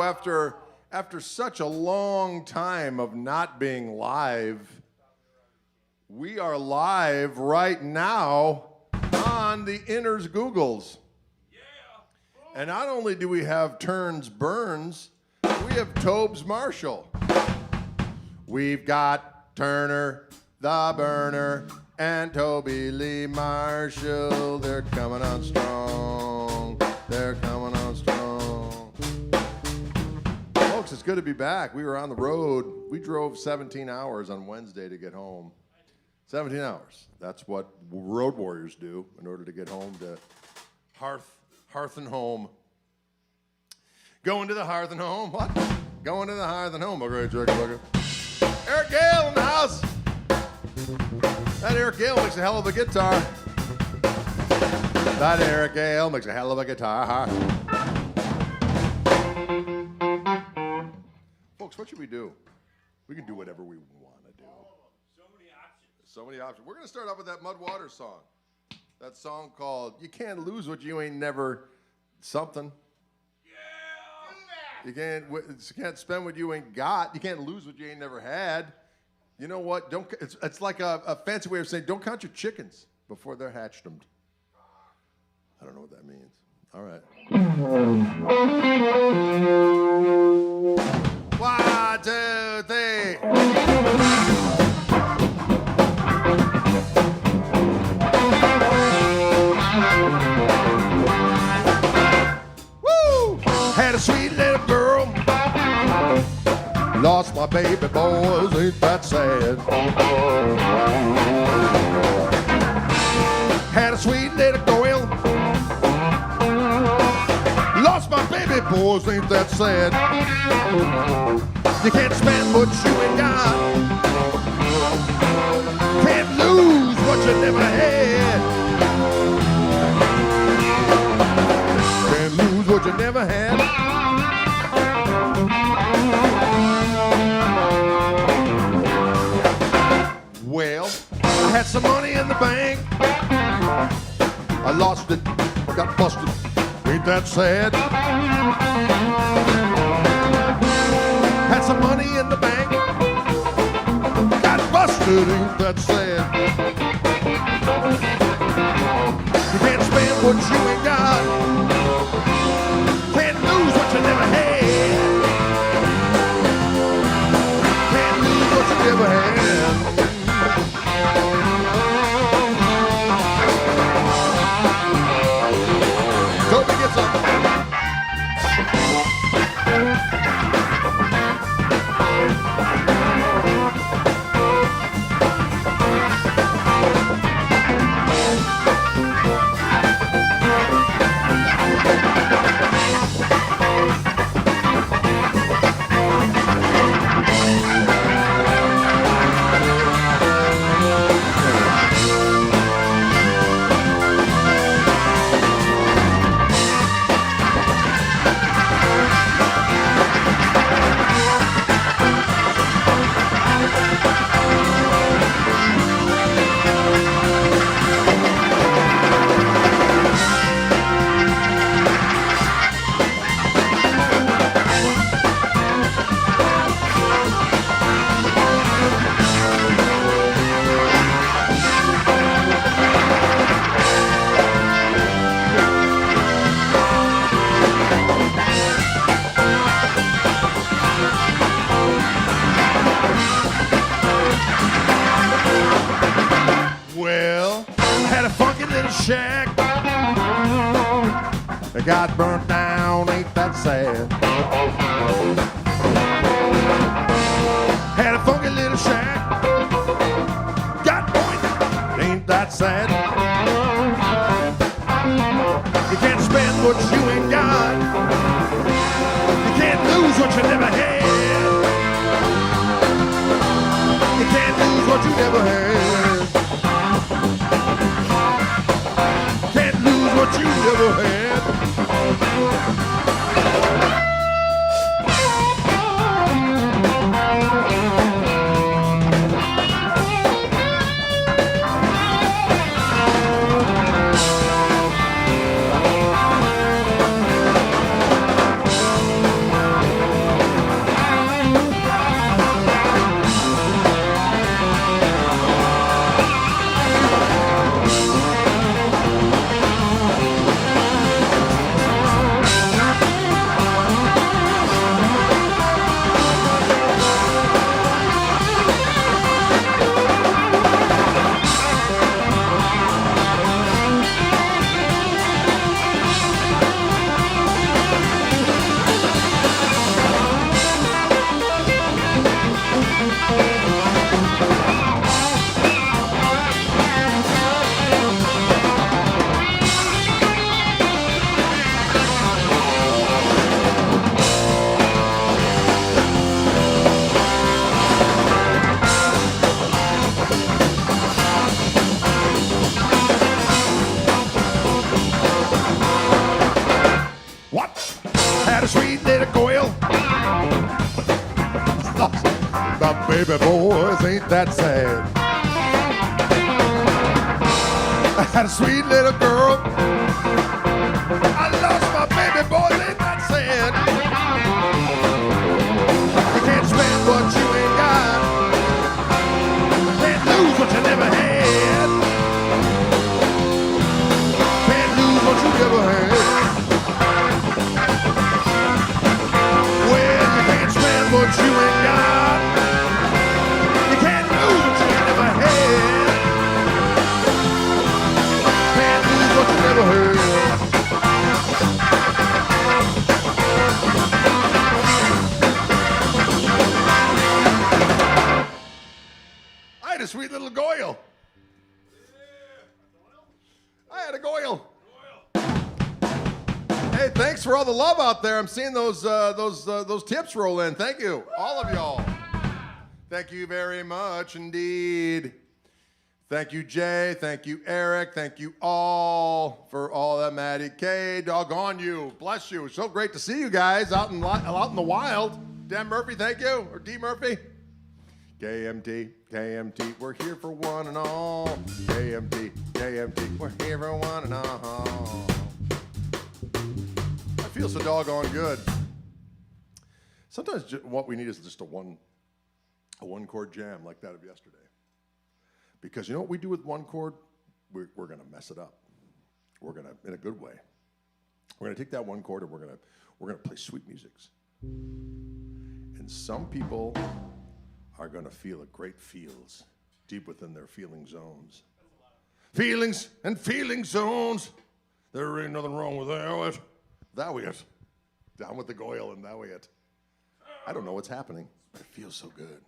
after such a long time of not being live, we are live right now on the Inners Googles. Yeah. And not only do we have Turns Burns, we have Toby Marshall. We've got Turner, the Burner, and Toby Lee Marshall. They're coming on strong. They're coming on strong. Folks, it's good to be back. We were on the road. We drove 17 hours on Wednesday to get home. 17 hours. That's what road warriors do in order to get home to hearth and home. Going to the hearth and home. What? Going to the hearth and home. Okay, Eric Gale in the house. That Eric Gale makes a hell of a guitar. That Eric Gale makes a hell of a guitar. Folks, what should we do? We can do whatever we want to do. So many options. So many options. We're going to start off with that Mud Water song. That song called You Can't Lose What You Ain't Never Something. You can't spend what you ain't got. You can't lose what you ain't never had. You know what? It's like a fancy way of saying don't count your chickens before they're hatched. I don't know what that means. All right. 1, 2, 3. Woo! Had a sweet little girl. Lost my baby boys, ain't that sad? Had a sweet little girl. Lost my baby boys, ain't that sad? You can't spend what you ain't got. Can't lose what you never had. Can't lose what you never had. Well, I had some money in the bank. I lost it, got busted. Ain't that sad? Had some money in the bank. Got busted, ain't that sad? You can't spend what you ain't got. Can't lose what you never had. Can't lose what you never had. Toby gets up. Shack. It got burnt down, ain't that sad? Had a funky little shack. Got burnt, ain't that sad? You can't spend what you ain't got. You can't lose what you never had. You can't lose what you never had. What you never had. had a sweet little girl. My baby boys ain't that sad. I had a sweet little girl. I lost my baby boys, ain't that sad. You can't spend what you ain't got. Can't lose what you never had. Can't lose what you never had. Well, you can't spend what you ain't got. You can't lose what you ain't never had. Can't lose what you never had. I had a sweet little goyle. I had a goyle. Hey, thanks for all the love out there. I'm seeing those tips roll in. Thank you, all of y'all. Thank you very much indeed. Thank you, Jay. Thank you, Eric. Thank you all for all that. Maddie K. Doggone you. Bless you. So great to see you guys out in the wild. Dan Murphy, thank you. Or D Murphy. KMT, KMT, we're here for one and all. KMT, KMT, we're here for one and all. I feel so doggone good. Sometimes what we need is just a one chord jam like that of yesterday. Because you know what we do with one chord? We're going to mess it up. We're going to, in a good way. We're going to take that one chord and we're going to play sweet musics. And some people are going to feel a great feels deep within their feeling zones. Feelings and feeling zones. There ain't nothing wrong with that. That way it. Down with the goyle and that way it. I don't know what's happening, but it feels so good.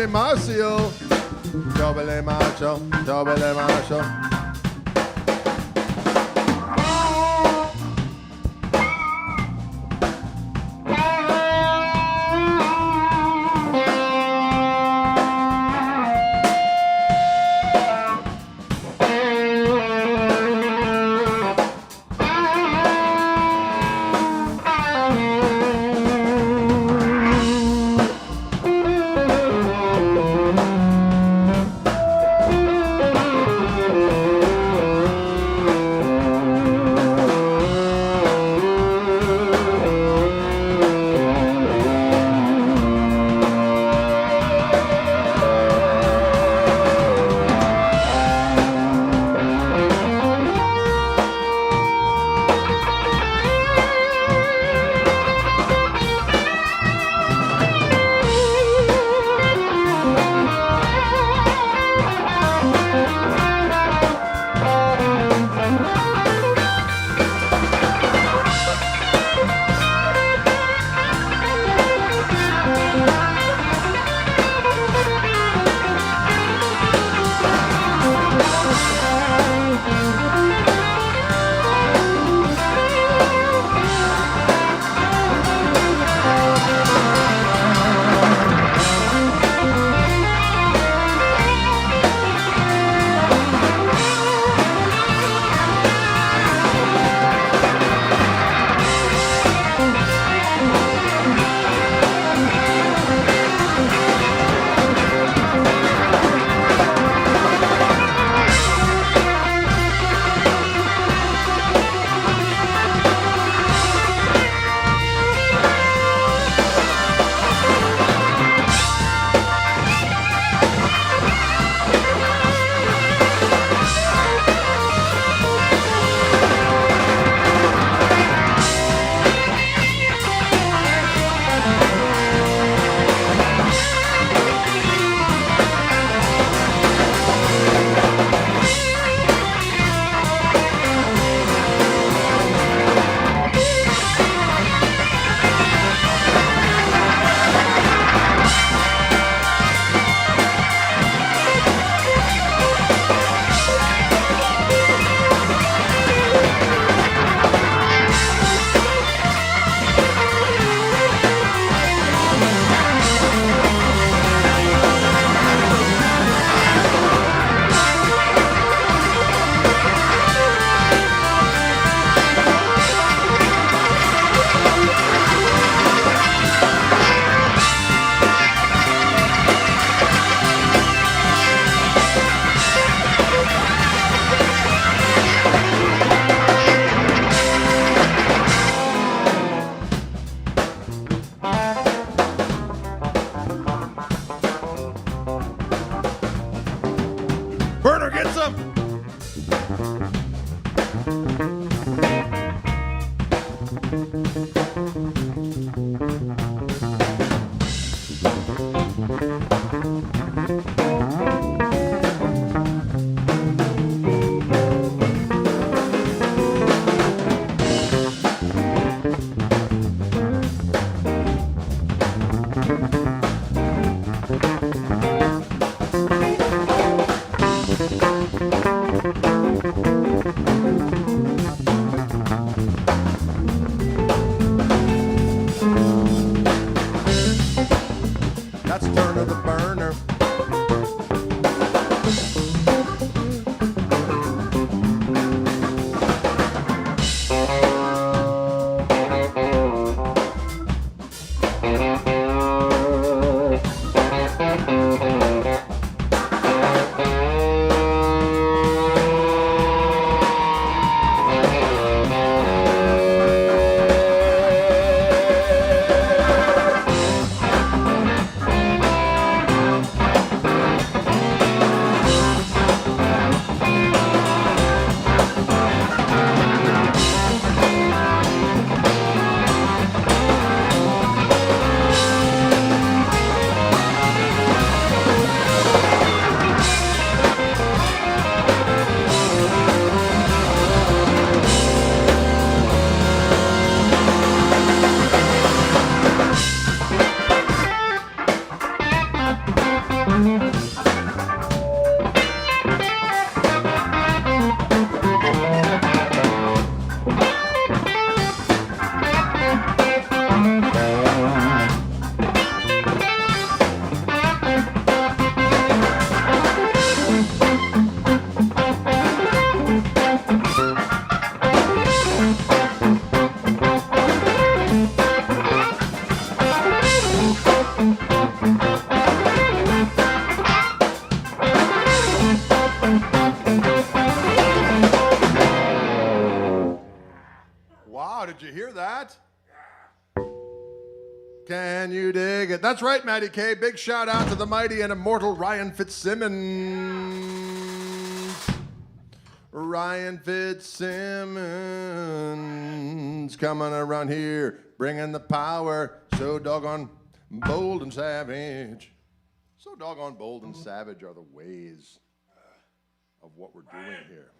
Lee Marshall. Toby Lee Marshall. Toby Lee Marshall. That's turn of the burner. Wow, did you hear that? Can you dig it? That's right, Matty K. Big shout out to the mighty and immortal Ryan Fitzsimmons. Ryan Fitzsimmons coming around here, bringing the power. So doggone bold and savage. So doggone bold and savage are the ways of what we're doing here.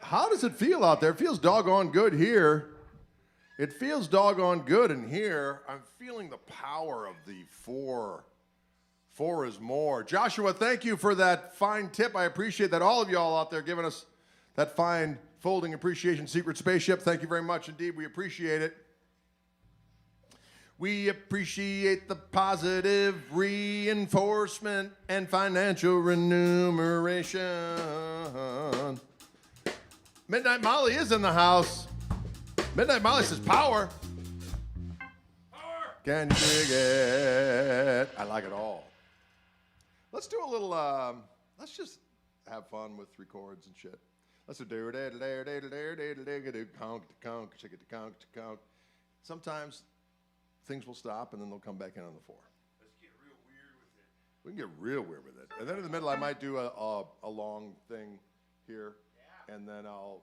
How does it feel out there? It feels doggone good here. It feels doggone good in here. I'm feeling the power of the four. Four is more. Joshua, thank you for that fine tip. I appreciate that. All of y'all out there giving us that fine folding appreciation secret spaceship. Thank you very much indeed. We appreciate it. We appreciate the positive reinforcement and financial remuneration. Midnight Molly is in the house. Midnight Molly says power. Power. Can you dig it? I like it all. Let's do a little, let's just have fun with three chords and shit. Let's do sometimes things will stop and then they'll come back in on the four. Let's get real weird with it. We can get real weird with it. And then in the middle, I might do a long thing here. Yeah. And then I'll...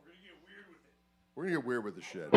We're going to get weird with the shit.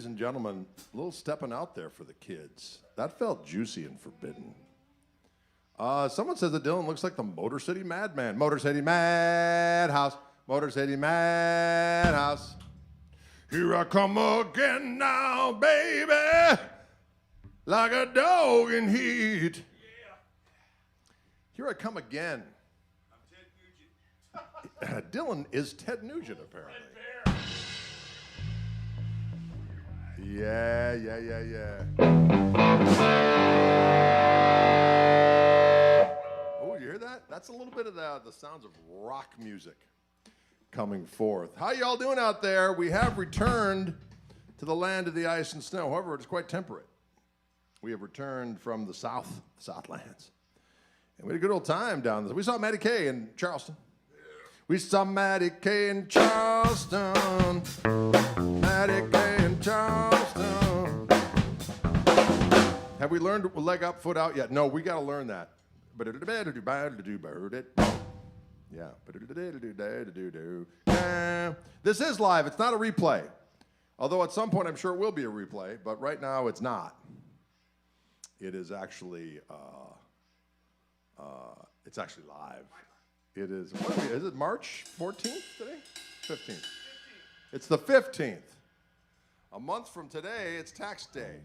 Ladies and gentlemen, a little stepping out there for the kids. That felt juicy and forbidden. Someone says that Dylan looks like the Motor City Madman. Motor City Madhouse. Motor City Madhouse. Here I come again now, baby. Like a dog in heat. Yeah. Here I come again. I'm Ted Nugent. Dylan is Ted Nugent, apparently. Red Bear. Yeah. Oh, you hear that? That's a little bit of the sounds of rock music coming forth. How y'all doing out there? We have returned to the land of the ice and snow. However, it's quite temperate. We have returned from the Southlands. And we had a good old time down there. We saw Matty K in Charleston. We saw Matty K in Charleston. Matty K in Charleston. Have we learned leg up, foot out yet? No, we got to learn that. Yeah. This is live. It's not a replay. Although at some point I'm sure it will be a replay, but right now it's not. It is actually live. It is, what are we, is it March 14th today? 15th. It's the 15th. A month from today, it's tax day.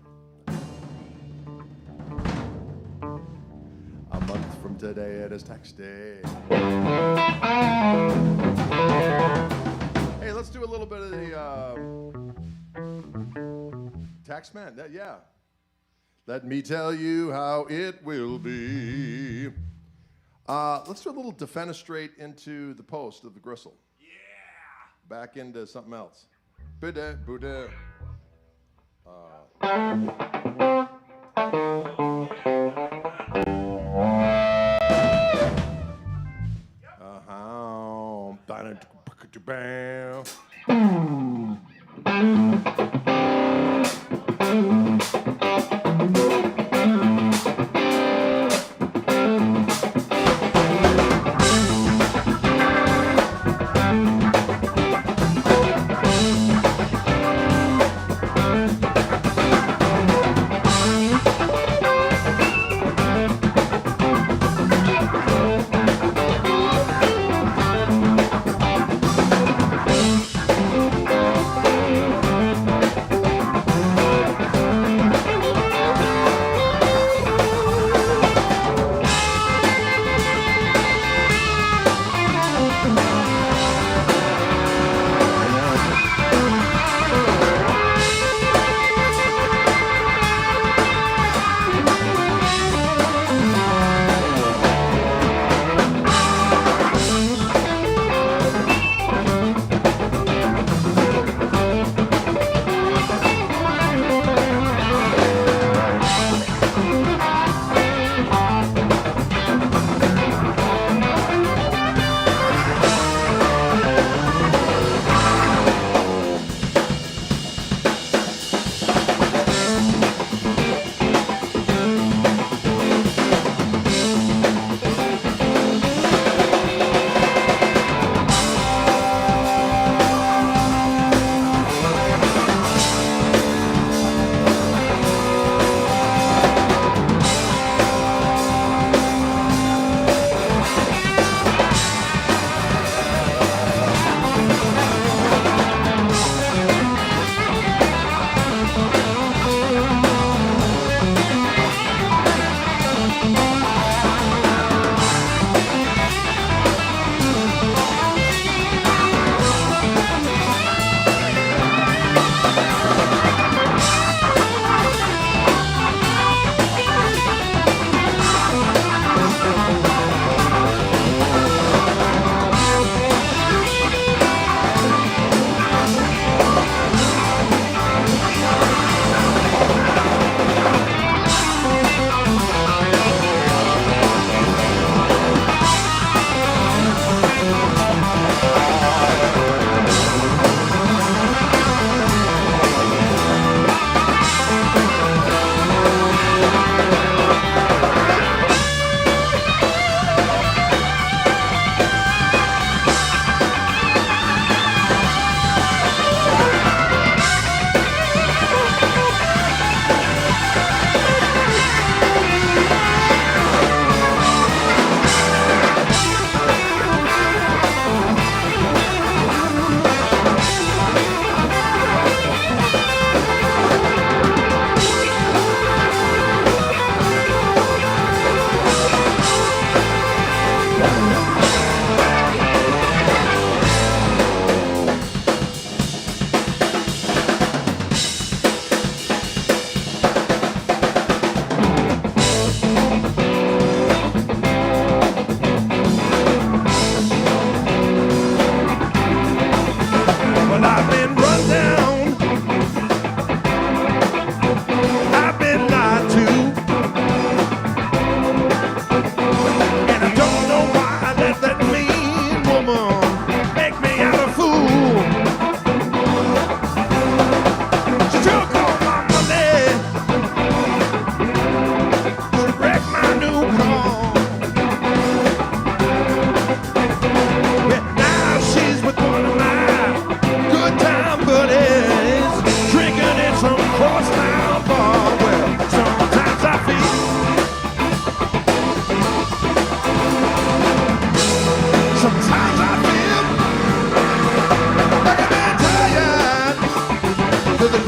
A month from today, it is tax day. Hey, let's do a little bit of the tax man. Yeah. Let me tell you how it will be. Let's do a little defenestrate into the post of the gristle. Yeah. Back into something else. Buddha.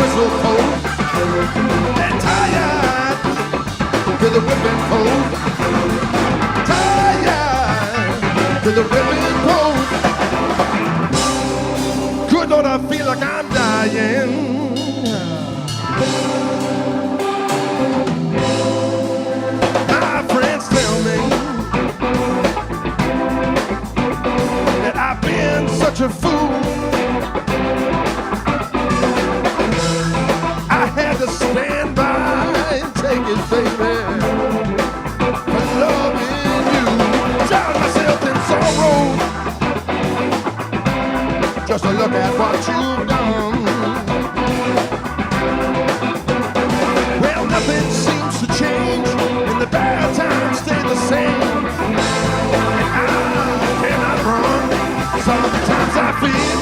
whistle post. And tired to the whipping post. Tired to the whipping post. Good Lord, I feel like I'm dying. My friends tell me that I've been such a fool. I had to stand by and take it, baby, for loving you. Drown myself in sorrow just to look at what you've done. Well, nothing seems to change, and the bad times stay the same. And I cannot run. Sometimes I feel.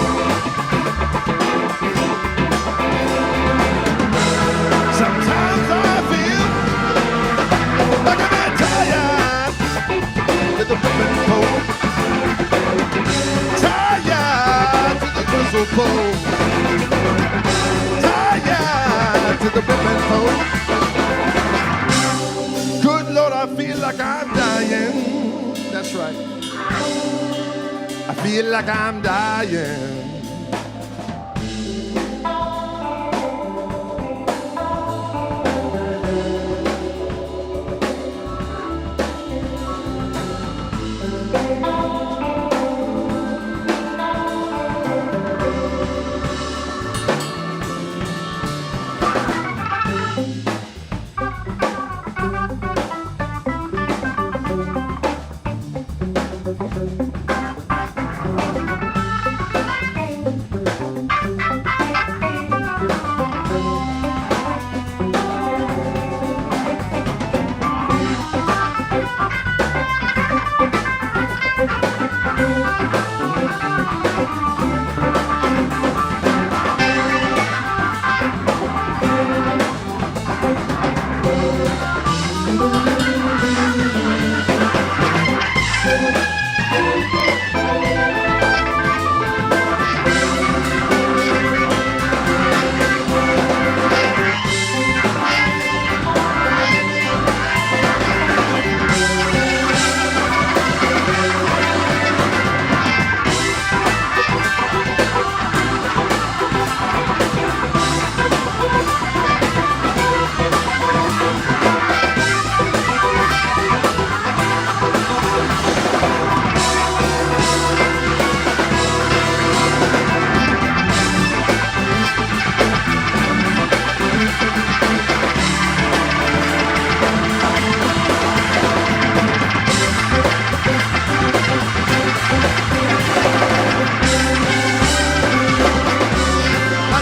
Sometimes I feel like I'm that tired with the whipping post. Tired to the whistle post. Tired to the whipping post. Good Lord, I feel like I'm dying. That's right. I feel like I'm dying.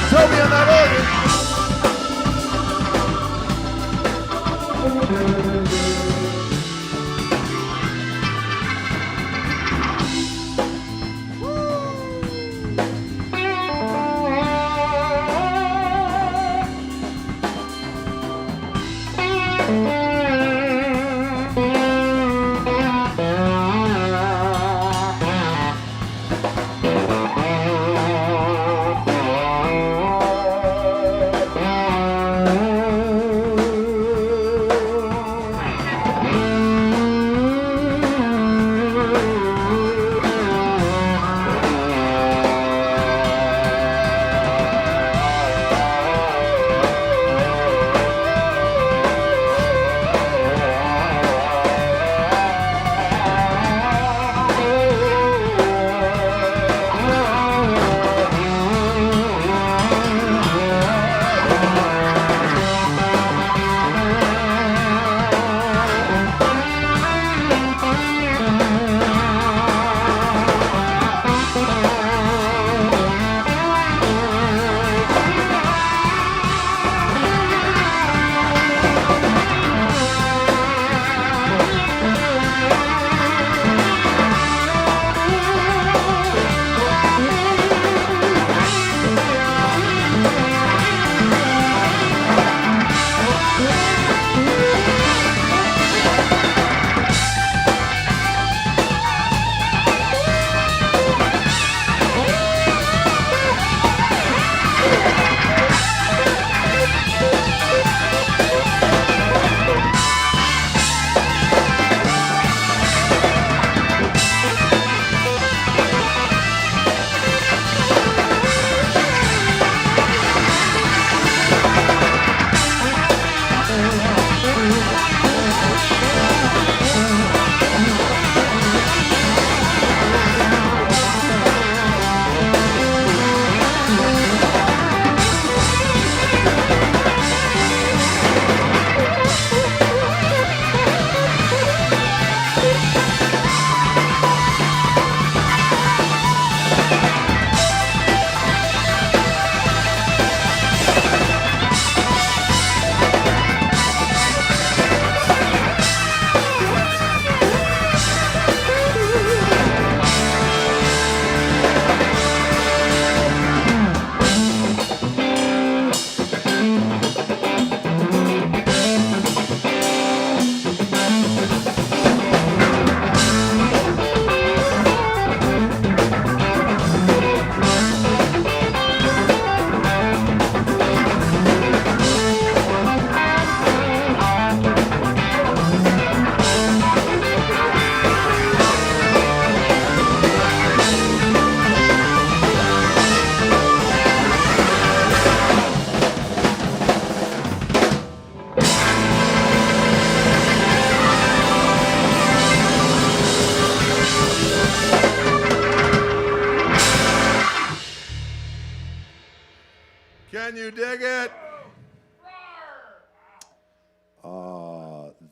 Toby on that organ.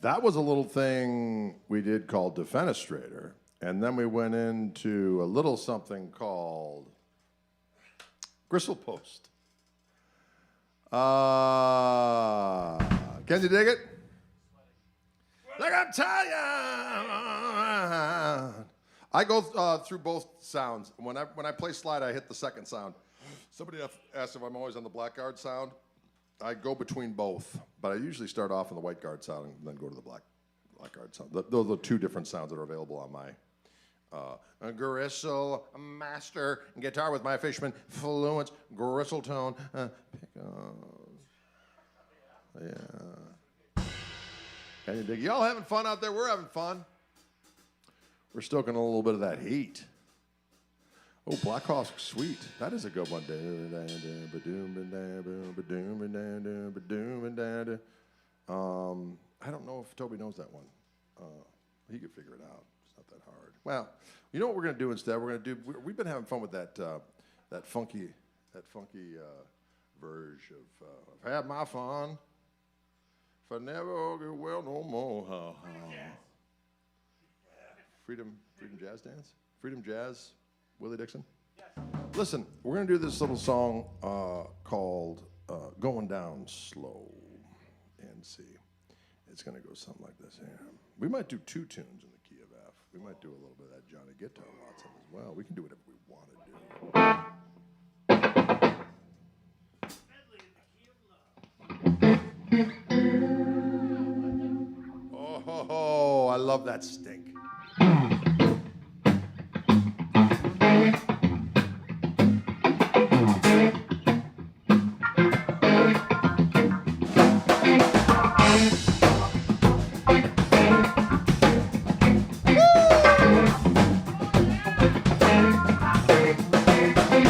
That was a little thing we did called Defenestrator. And then we went into a little something called Gristle Post. Can you dig it? Like I'm tired. I go through both sounds. When I play slide, I hit the second sound. Somebody asked if I'm always on the black guard sound. I go between both, but I usually start off on the white guard sound and then go to the black guard sound. Those are two different sounds that are available on my Gristle Master guitar with my Fishman Fluence Gristle Tone Yeah. Can you dig? Y'all having fun out there? We're having fun. We're stoking a little bit of that heat. Oh, Black Hawk's Sweet. That is a good one. I don't know if Toby knows that one. He could figure it out. It's not that hard. Well, you know what we're going to do instead? We've been having fun with that funky version of I've had my fun. If I never get well no more. Freedom Jazz Dance? Freedom Jazz, Willie Dixon? Yes. Listen, we're going to do this little song called Going Down Slow. And see, it's going to go something like this here. We might do two tunes in the key of F. We might do a little bit of that Johnny Guitar Watson as well. We can do whatever we want to do. Oh, I love that stink.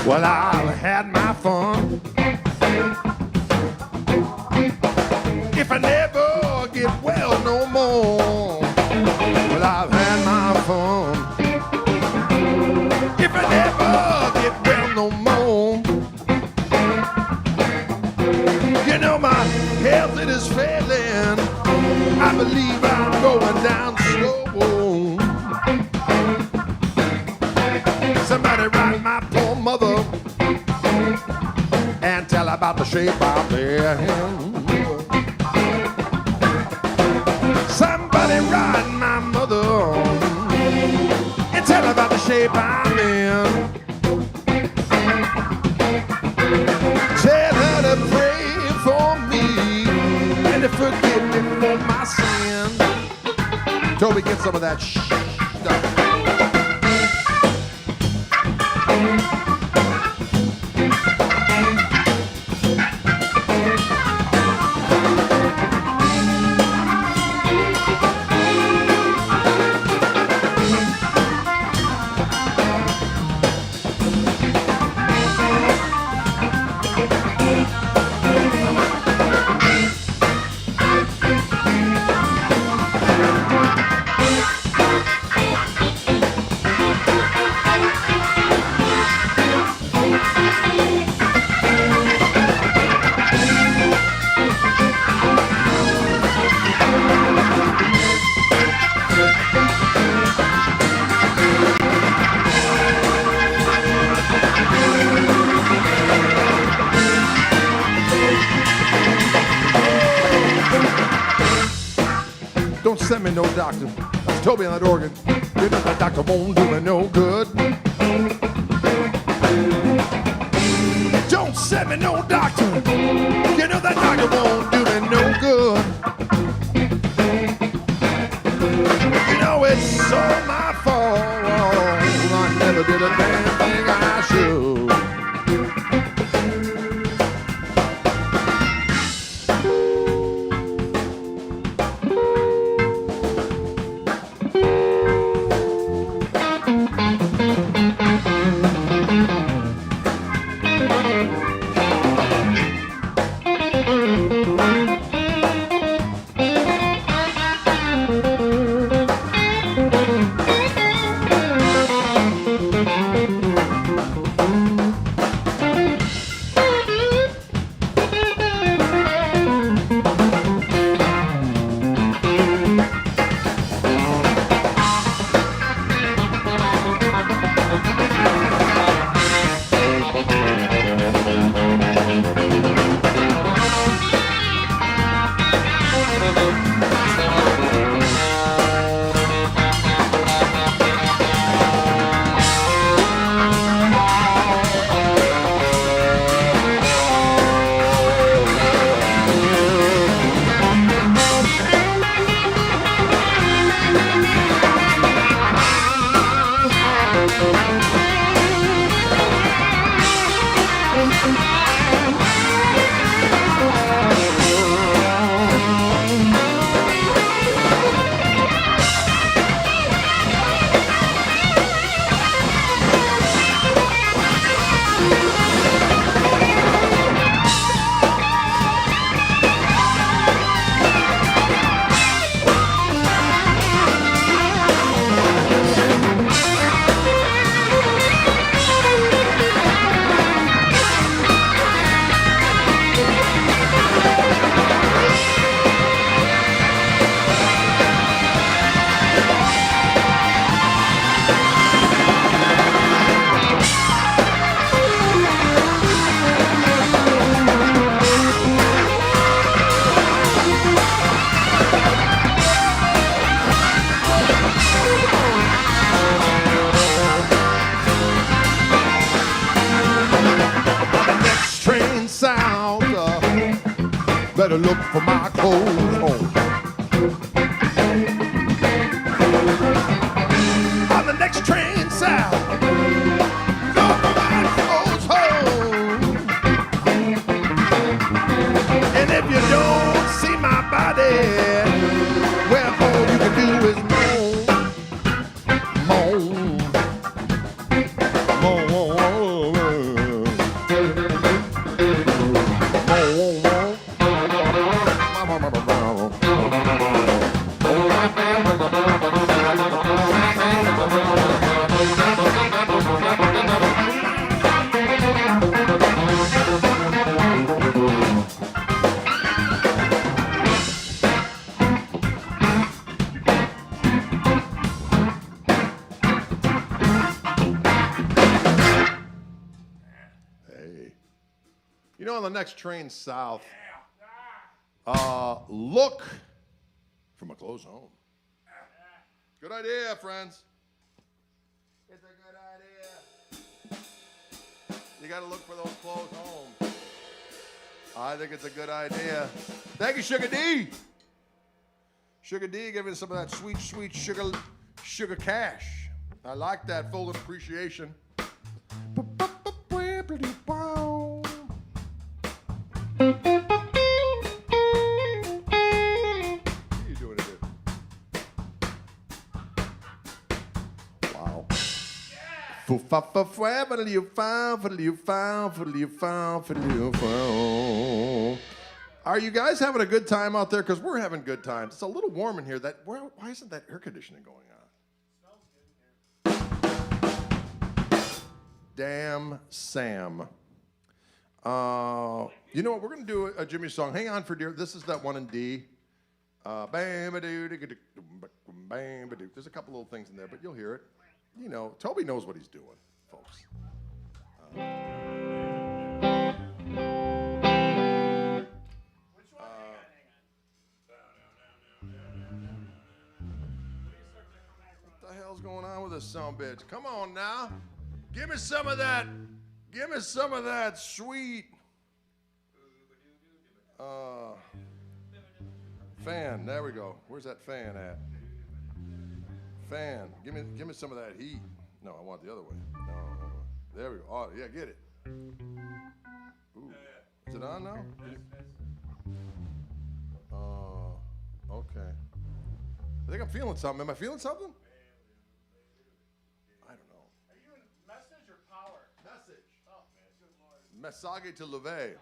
Well, I've had my fun. If I never get well no more. Well, I've had my fun. If I never get well no more. You know my health, it is failing. I believe I'm going down slow. Somebody write my poor mother and tell her about the shape I'm in. Somebody write my mother and tell her about the shape I'm in. Tell her to pray for me and to forgive me for my sin. Toby, get some of that stuff. Don't send me no doctor. That's Toby on that organ. You know that doctor won't do me no good. Don't send me no doctor. You know that doctor won't do me no good. You know it's all my fault. I never did a damn thing I should. better look for my clothes home. On the next train south, look for my clothes home. And if you don't see my body, well, all you can do is moan, moan, moan, You know, on the next train south, look for my clothes home. Good idea, friends. It's a good idea. You got to look for those clothes home. I think it's a good idea. Thank you, Sugar D. Sugar D giving some of that sweet, sweet sugar cash. I like that full appreciation. What are you doing here? Wow. Are you guys having a good time out there? Because we're having good times. It's a little warm in here. Why isn't that air conditioning going on? Smells good in here. Damn Sam. You know what? We're going to do a Jimmy song. Hang on for dear. This is that one in D. There's a couple little things in there, but you'll hear it. You know, Toby knows what he's doing, folks. Which one? What the hell's going on with this son of a bitch? Come on now. Give me some of that. Give me some of that sweet fan. There we go. Where's that fan at? Fan. Give me some of that heat. No, I want the other way. No. There we go. Oh, yeah, get it. Ooh. Is it on now? Okay. I think I'm feeling something. Am I feeling something? I don't know. Are you in message or power? Message. Oh, man, good Lord. Message to leve.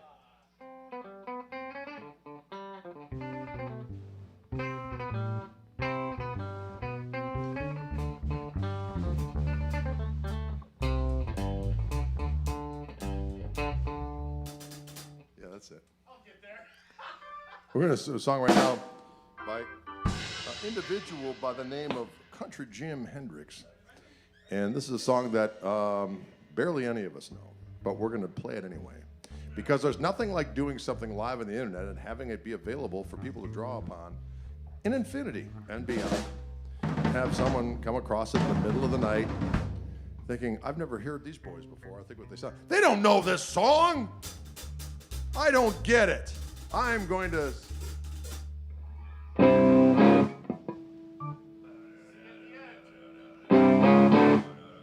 Yeah, that's it. I'll get there. We're going to do a song right now by an individual by the name of Country Jim Hendrix. And this is a song that barely any of us know, but we're going to play it anyway. Because there's nothing like doing something live on the internet and having it be available for people to draw upon in infinity and beyond. Have someone come across it in the middle of the night thinking, I've never heard these boys before. I think what they sound. They don't know this song. I don't get it. I'm going to...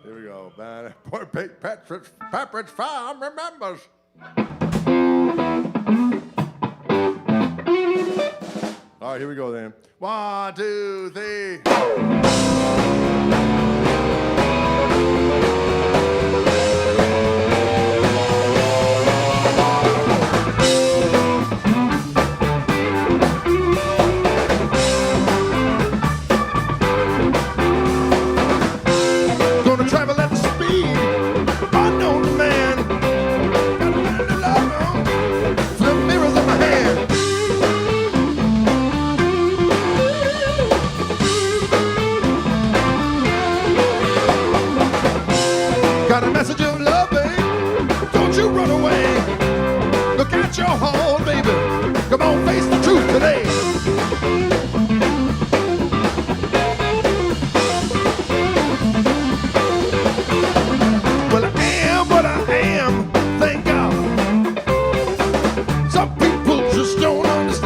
Here we go. Poor Pepperidge Farm remembers. All right, here we go then. 1, 2, 3. Gonna travel at the speed of unknown man. Gotta learn to love him. The mirrors in my hand. Got a message of love, babe. Don't you run away. Look at your home, baby. Come on, face the truth today. Well, I am what I am, thank God. Some people just don't understand.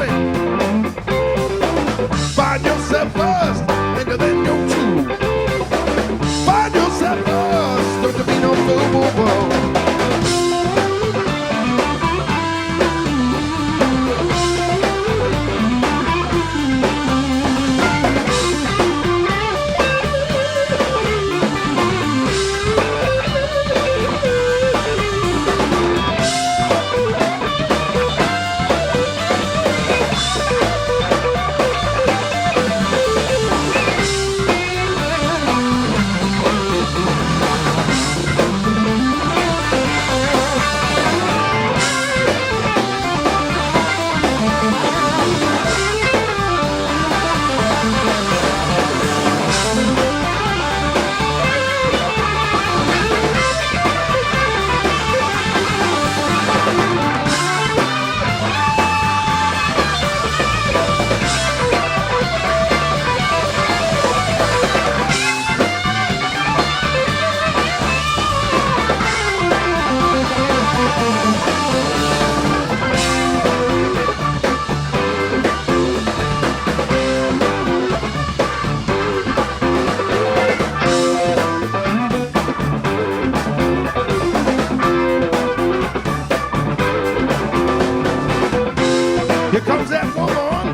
Here comes that woman,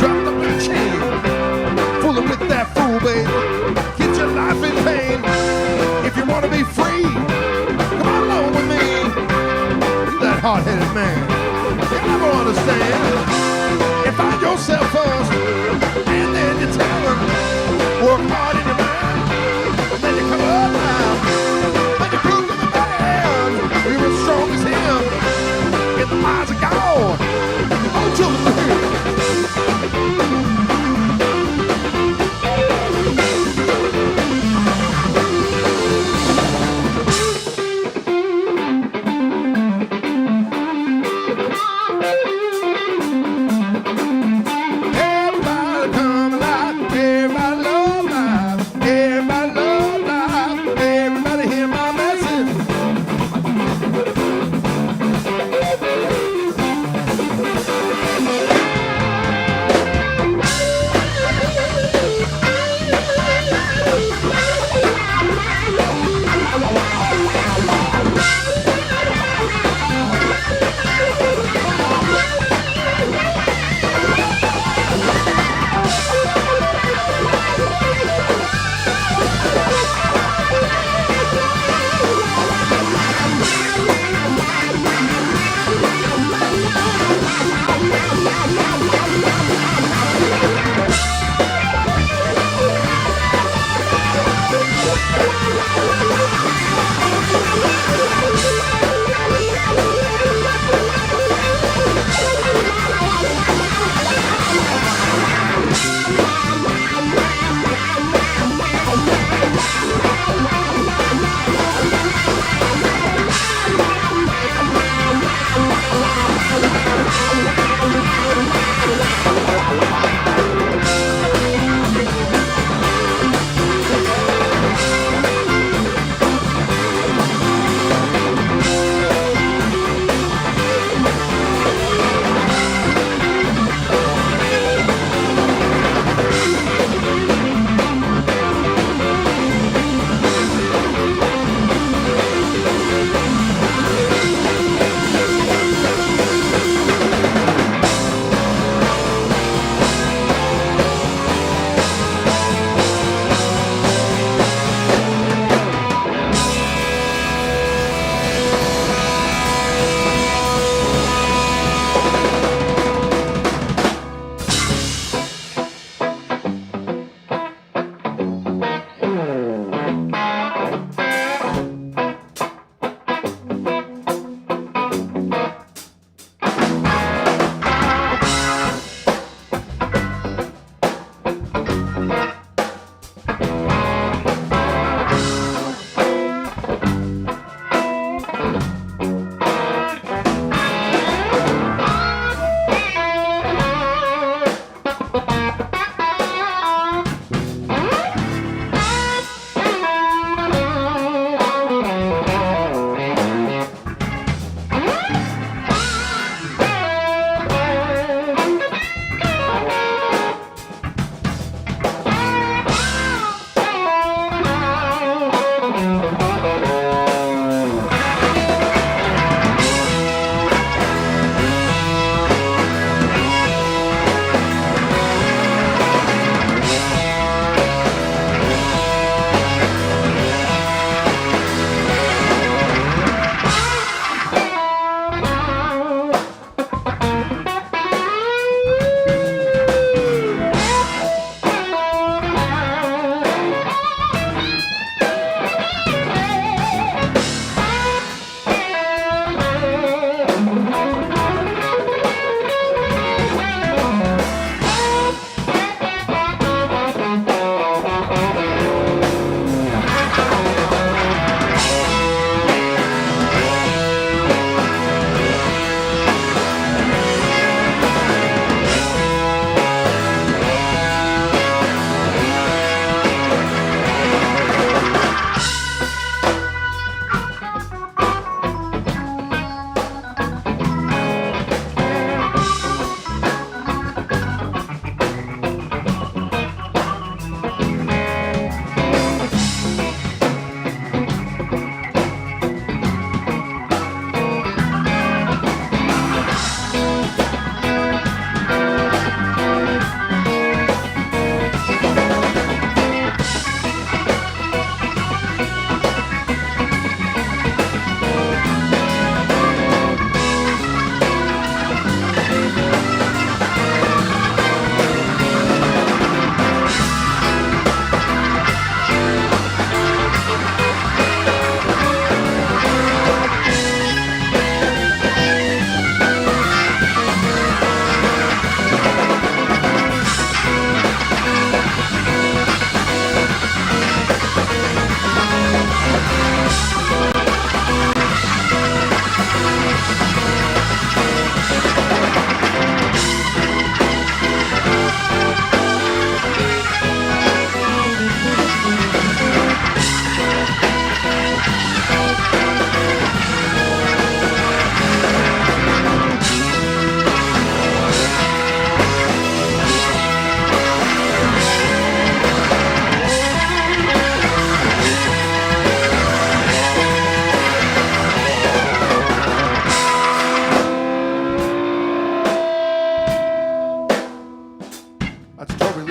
dropped up the chain, fooling with that fool, baby. Get your life in pain. If you wanna be free, come on along with me. You that hard-headed man, you never understand. And find yourself first, and then you tell them, work hard in your mind, and then you come up now. When you prove to the man, you're as strong as him. And the eyes are gone. Oh, to the moon. Everybody come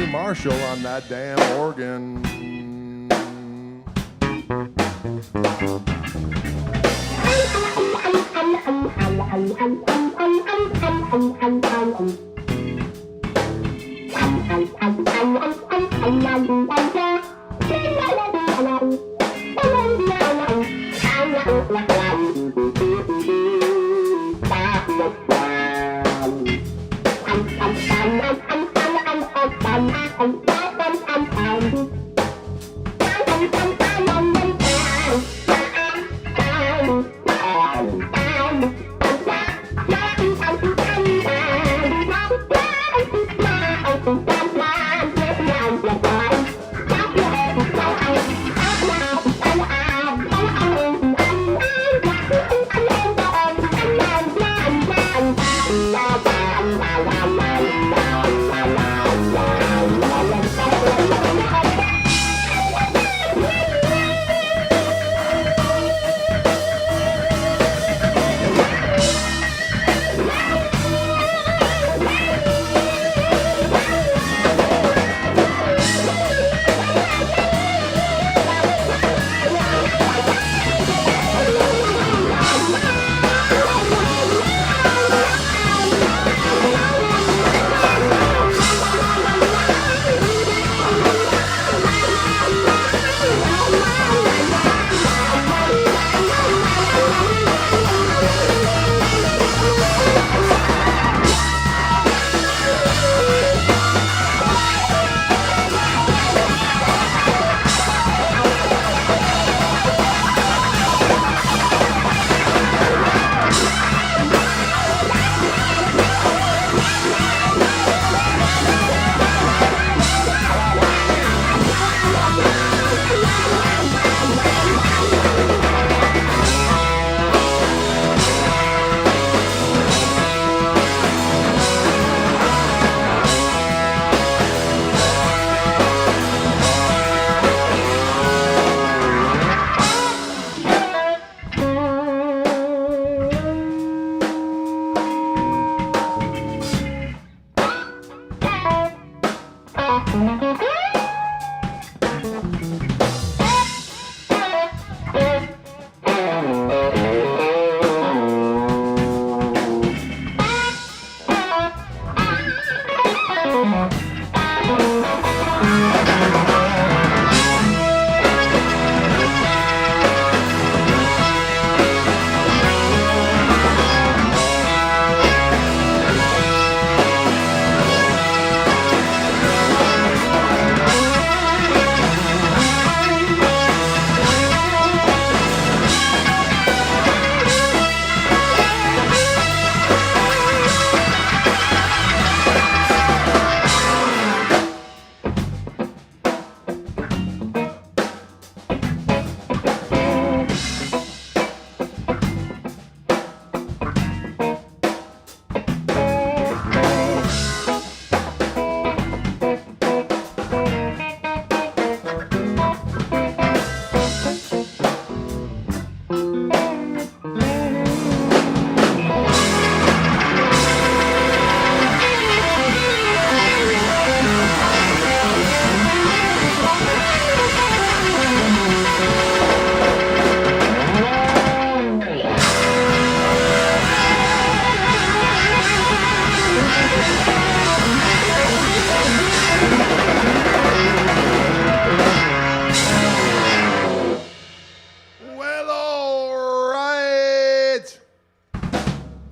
Lee Marshall on that damn organ.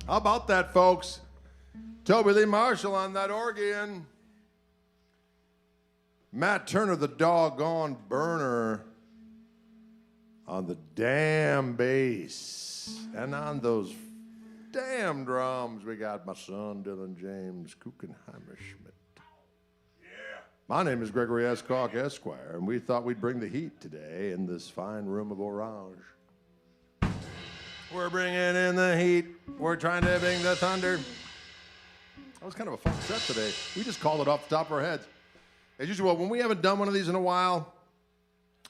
How about that, folks? Toby Lee Marshall on that organ. Matt Turner, the doggone burner, on the damn bass. And on those damn drums, we got my son, Dylan James Kuchenheimer Schmidt. Yeah. My name is Gregory S. Koch, Esquire, and we thought we'd bring the heat today in this fine room of Orange. We're bringing in the heat. We're trying to bring the thunder. That was kind of a fun set today. We just called it off the top of our heads. As usual, when we haven't done one of these in a while,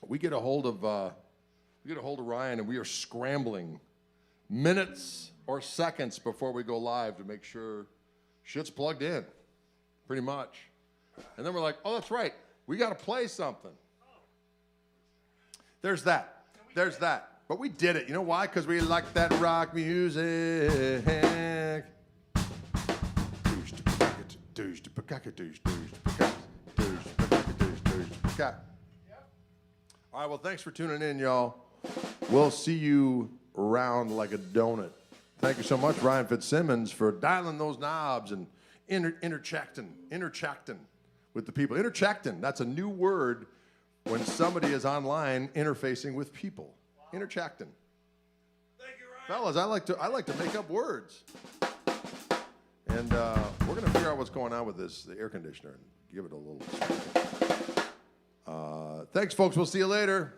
we get a hold of Ryan, and we are scrambling minutes or seconds before we go live to make sure shit's plugged in, pretty much. And then we're like, oh, that's right. We got to play something. There's that. There's that. But we did it. You know why? Because we like that rock music. All right, well, thanks for tuning in, y'all. We'll see you round like a donut. Thank you so much, Ryan Fitzsimmons, for dialing those knobs and interchecting with the people. Interchecting, that's a new word when somebody is online interfacing with people. Wow. Interchecting. Thank you, Ryan. Fellas, I like to make up words. And we're going to figure out what's going on with the air conditioner, and give it a little. Thanks, folks. We'll see you later.